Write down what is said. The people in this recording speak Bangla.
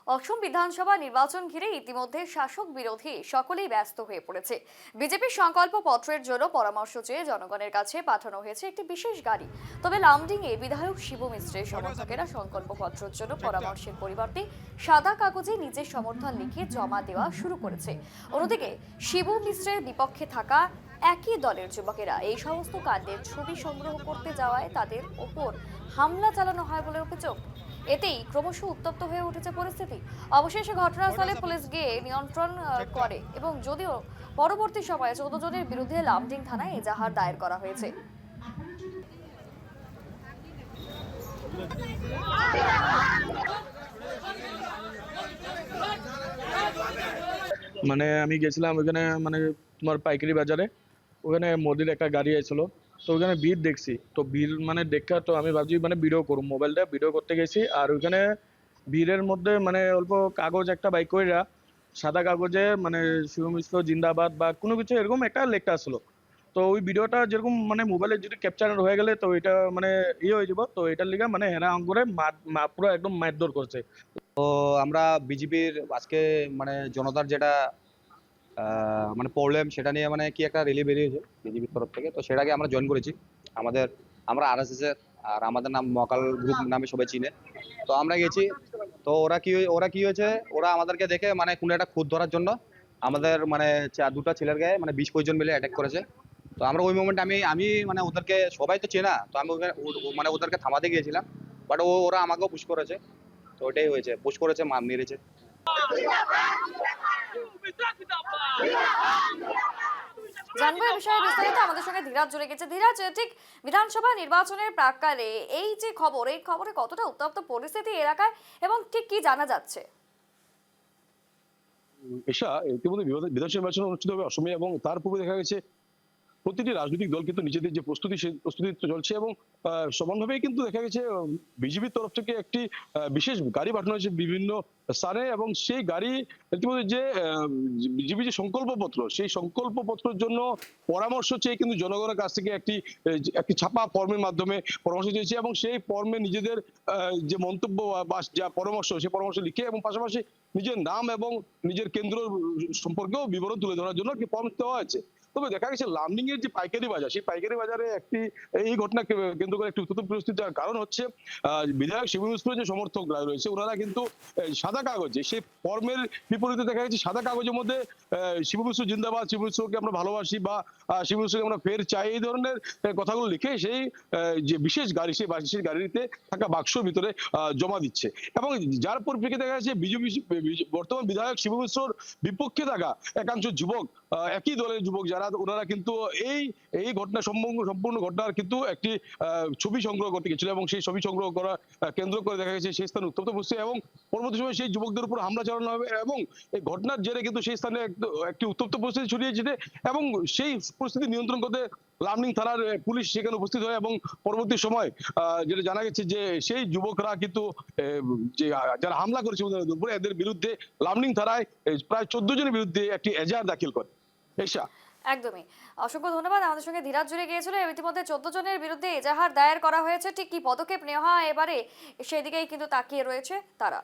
অসম বিধানসভা নির্বাচন ঘিরে ইতিমধ্যে শাসক বিরোধী সকলেই ব্যস্ত হয়ে পড়েছে। বিজেপির সংকল্প পত্রের জন্য পরামর্শ চেয়ে জনগণের কাছে পাঠানো হয়েছে একটি বিশেষ গাড়ি। তবে লামডিংয়ে বিধায়ক শিবু মিশ্রের সমর্থকেরা সংকল্প পত্রের জন্য পরামর্শের পরিবর্তে সাদা কাগজে নিজের সমর্থন লিখে জমা দেওয়া শুরু করেছে। অন্যদিকে শিবু মিশ্রের বিপক্ষে থাকা একই দলের যুবকেরা এই সমস্ত কাণ্ডের ছবি সংগ্রহ করতে যাওয়ায় তাদের ওপর হামলা চালানো হয় বলে অভিযোগ। এতেই ক্রমশ উত্তপ্ত হয়ে উঠেছে পরিস্থিতি। অবশেষে ঘটনাস্থলে পুলিশ গিয়ে নিয়ন্ত্রণ করে এবং যদিও পরবর্তী সময়ে 14 জনের বিরুদ্ধে লামডিং থানায় এজাহার দায়ের করা হয়েছে। মানে আমি গেছিলাম ওখানে, মানে তোমার পাইকারি বাজারে। ওখানে মোদির একটা গাড়ি আইছিল, তো ওখানে ভিড় দেখছি। তো ভিড় মানে দেখা, তো আমি ভাবছি মানে ভিডিও করবো, মোবাইলটা ভিডিও করতে গেছি। আর ওখানে ভিড়ের মধ্যে মানে অল্প কাগজ একটা বাইক কইরা সাদা কাগজে মানে শিবু মিশ্র জিন্দাবাদ বা কোনো কিছু এরকম একটা লেখা আসলো। তো ওই ভিডিওটা যেরকম মানে মোবাইলে যদি ক্যাপচার হয়ে গেলে তো এটা মানে ইয়ে হয়ে যাব। তো এটার লিগা মানে হেরা অঙ্গরে পুরো একদম মারধর করছে। তো আমরা বিজেপির আজকে মানে জনতার যেটা মানে প্রবলেম সেটা নিয়ে মানে কি একটা র্যালি বেরিয়েছে বিজেপির তরফ থেকে, তো সেটাকে আমরা জয়েন করেছি। আমরা আরএসএস এর, আর আমাদের নাম মকাল গ্রুপ নামে সবাই চিনে। তো আমরা গেছি। তো ওরা কি হয়েছে, ওরা আমাদেরকে দেখে মানে কোনো একটা খুঁত ধরার জন্য আমাদের মানে দুটা ছেলের গায়ে মানে 20-25 জন মিলে অ্যাটাক করেছে। তো আমরা ওই মোমেন্টে আমি আমি মানে ওদেরকে সবাই তো চেনা, তো আমি মানে ওদেরকে থামাতে গিয়েছিলাম। বাট ওরা আমাকেও পুশ করেছে। তো ওইটাই হয়েছে, পুশ করেছে, মেরেছে। জানবো এই বিষয়ে বিস্তারিত, আমাদের সঙ্গে ধীরাজ জুড়ে গেছে। ধীরাজ, ঠিক বিধানসভা নির্বাচনের প্রাক্কালে এই যে খবর, এই খবরে কতটা উত্তপ্ত পরিস্থিতি এলাকায় এবং ঠিক কি জানা যাচ্ছে? এশা ইতিমধ্যে বিধানসভা নির্বাচন অনুষ্ঠিত হবে অসমে, এবং তার পূর্বে দেখা গেছে প্রতিটি রাজনৈতিক দল কিন্তু নিজেদের যে প্রস্তুতি সেই প্রস্তুতি চলছে। এবং সমানভাবেই কিন্তু দেখা গেছে বিজেপির তরফ থেকে একটি বিশেষ গাড়ি পাঠানো হয়েছে বিভিন্ন স্থানে, এবং সেই গাড়ি ইতিমধ্যে যে বিজেপি যে সংকল্পপত্র, সেই সংকল্পপত্রের জন্য পরামর্শ চেয়ে কিন্তু জনগণের কাছ থেকে একটি ছাপা ফর্মের মাধ্যমে পরামর্শ চেয়েছে। এবং সেই ফর্মে নিজেদের যে মন্তব্য বা যা পরামর্শ, সেই পরামর্শ লিখে এবং পাশাপাশি নিজের নাম এবং নিজের কেন্দ্র সম্পর্কেও বিবরণ তুলে ধরার জন্য একটি ফর্ম দেওয়া হয়েছে। তবে দেখা গেছে লামডিং এর যে পাইকারি বাজার, সেই পাইকারি বাজারে এই ঘটনা কেন্দ্র করে একটি উত্তেজনা পরিস্থিতি। যার কারণ হচ্ছে বিধায়ক শিবু মিশ্রের যে সমর্থকরা রয়েছে, ওনারা কিন্তু সাদা কাগজে সেই ফর্মের বিপরীতে দেখা গেছে সাদা কাগজের মধ্যে শিবু মিশ্র জিন্দাবাদ, শিবু মিশ্রকে আমরা ভালোবাসি বা শিবু মিশ্রকে আমরা ফের চাই, এই ধরনের কথাগুলো লিখে সেই যে বিশেষ গাড়ি, সেই বিশেষ গাড়িতে থাকা বাক্সর ভিতরে জমা দিচ্ছে। এবং যার পরিপ্রেক্ষিতে দেখা যাচ্ছে বিজেপি বর্তমান বিধায়ক শিবু মিশ্রর বিপক্ষে থাকা একাংশ যুবক, একই দলের যুবক যারা, ওনারা কিন্তু এই ঘটনা সম্পূর্ণ ঘটনার কিন্তু একটি ছবি সংগ্রহ করতে গেছিল, এবং সেই ছবি সংগ্রহ করা কেন্দ্র করে দেখা গেছে সেই স্থানে উত্তপ্ত পরিস্থিতি, এবং পরবর্তী সময় সেই যুবকদের উপর হামলা চালানো হবে। এবং এই ঘটনার জেরে কিন্তু সেই স্থানে একটি উত্তপ্ত পরিস্থিতি ছড়িয়েছে, এবং সেই পরিস্থিতি নিয়ন্ত্রণ করতে লামডিং থানার পুলিশ সেখানে উপস্থিত হয়। এবং পরবর্তী সময় যেটা জানা গেছে যে সেই যুবকরা কিন্তু যে যারা হামলা করেছে ওদের উপরে, এদের বিরুদ্ধে লামডিং থানায় প্রায় 14 জনের বিরুদ্ধে একটি এজাহার দাখিল করে। এশা, একদমই, অসংখ্য ধন্যবাদ। আমাদের সঙ্গে ধীরাজ জুড়ে গিয়েছিল। ইতিমধ্যে 14 জনের বিরুদ্ধে এজাহার দায়ের করা হয়েছে। ঠিক কি পদক্ষেপ নেওয়া হয় এবারে, সেদিকেই কিন্তু তাকিয়ে রয়েছে তারা।